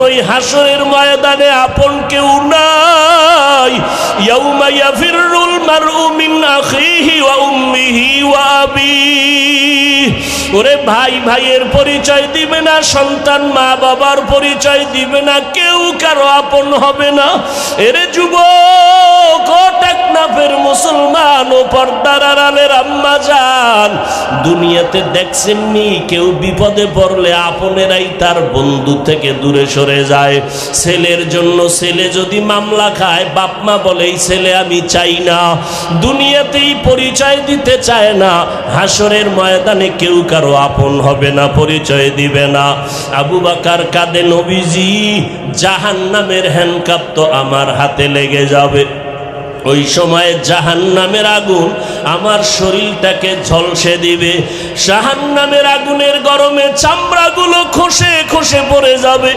ওই হাসরের ময়দানে আপন কেউ নাই। ইয়াউমা ইয়াফিরুল মারউ মিন আখিহি ওয়া উম্মিহি ওয়া আবিহি। ওরে ভাই ভাইয়ের পরিচয় দিবে না, সন্তান মা বাবার পরিচয় দিবে না, কেউ কারো আপন হবে না। এরে যুবক, ও টেকনাফের মুসলমান, ও পর্দার আড়ালের আম্মা জান, দুনিয়াতে দেখছেননি কেউ বিপদে পড়লে আপনেরাই তার বন্ধু থেকে দূরে সরে যায়। ছেলের জন্য ছেলে যদি মামলা খায়, বাপ মা বলে এই ছেলে আমি চাই না, দুনিয়াতেই পরিচয় দিতে চায় না। হাসরের ময়দানে কেউ কারো আপন হবে না, পরিচয় দিবে না। আবু বকর কাঁদে, নবীজি জাহান্নামের হ্যান্ডকাপ তো আমার হাতে লেগে যাবে। ওই সময় জাহান্নামের আগুন আমার শরীরটাকে ঝলসে দিবে। জাহান্নামের আগুনের গরমে চামড়াগুলো খসে খসে পড়ে যাবে।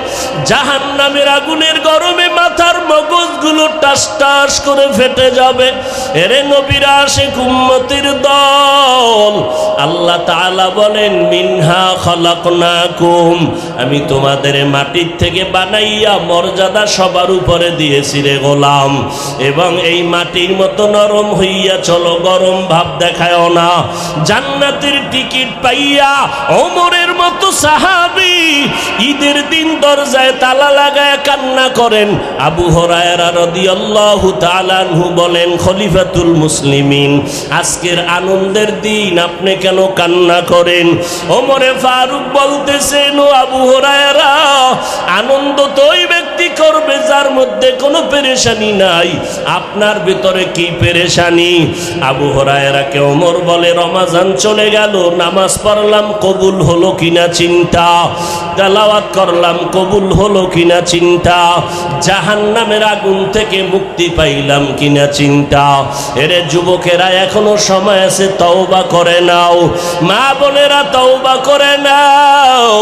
জাহান্নামের আগুনের গরমে মাথার মগজগুলো টাস টাস করে ফেটে যাবে। এরে নবীর আশিক উম্মতির দল, আল্লাহ তাআলা বলেন মিনহা খলাকনাকুম, আমি তোমাদের মাটির থেকে বানাইয়া মর্যাদা সবার উপরে দিয়েছি রে গোলাম। এবং এই মাটির মতো নরম হইয়া চলো, গরম ভাব দেখায়ও না। জান্নাতের টিকিট পাইয়া ওমরের মতো সাহাবী ঈদের দিন দরজায় তালা লাগায় কান্না করেন। আবু হুরায়রা রাদিয়াল্লাহু তাআলা আনহু বলেন, খলিফাতুল মুসলিমিন, আজকের আনন্দের দিন আপনি কেন কান্না করেন? ওমরে ফারুক বলতেছেন, ও আবু হুরায়রা, আনন্দ তো ওই ব্যক্তি করবে যার মধ্যে কোনো পেরেশানি নাই। আপনার ভিতরে কি পেরেশানি? আবু হুরায়রাকে ওমর বলে, রমাজান চলে গেল, নামাজ পড়লাম কবুল হলো কিনা চিন্তা, তেলাওয়াত করলাম কবুল হলো কিনা চিন্তা, জাহান্নামের আগুন থেকে মুক্তি পাইলাম কিনা চিন্তা। এরে যুবকেরা, এখনো সময় আছে, তওবা করে নাও। মা বোনেরা, তওবা করে নাও।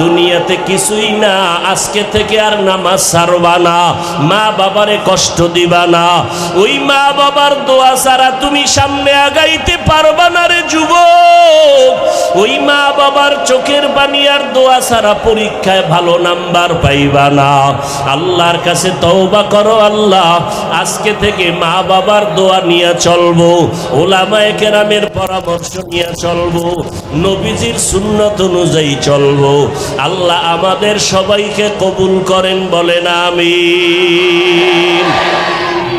দুনিয়াতে কিছুই না, আজকে থেকে আর নামাজ ছাড়বা না, মা বাবারে কষ্ট দিবা না। ওই মা বাবার দোয়া ছাড়া তুমি সামনে আগাইতে পারবা না রে যুবক। ওই মা বাবার চোখের পানি আর দোয়া ছাড়া পরীক্ষায় ভালো নাম্বার পাইবা না। আল্লাহর কাছে তওবা করো, আল্লাহ আজকে থেকে মা বাবার দোয়া নিয়ে চলবো, ওলামায়ে কেরামের পরামর্শ নিয়ে চলবো, নবীজির সুন্নাত অনুযায়ী চলবো। আল্লাহ আমাদের সবাইকে কবুল করেন, বলেন আমিন।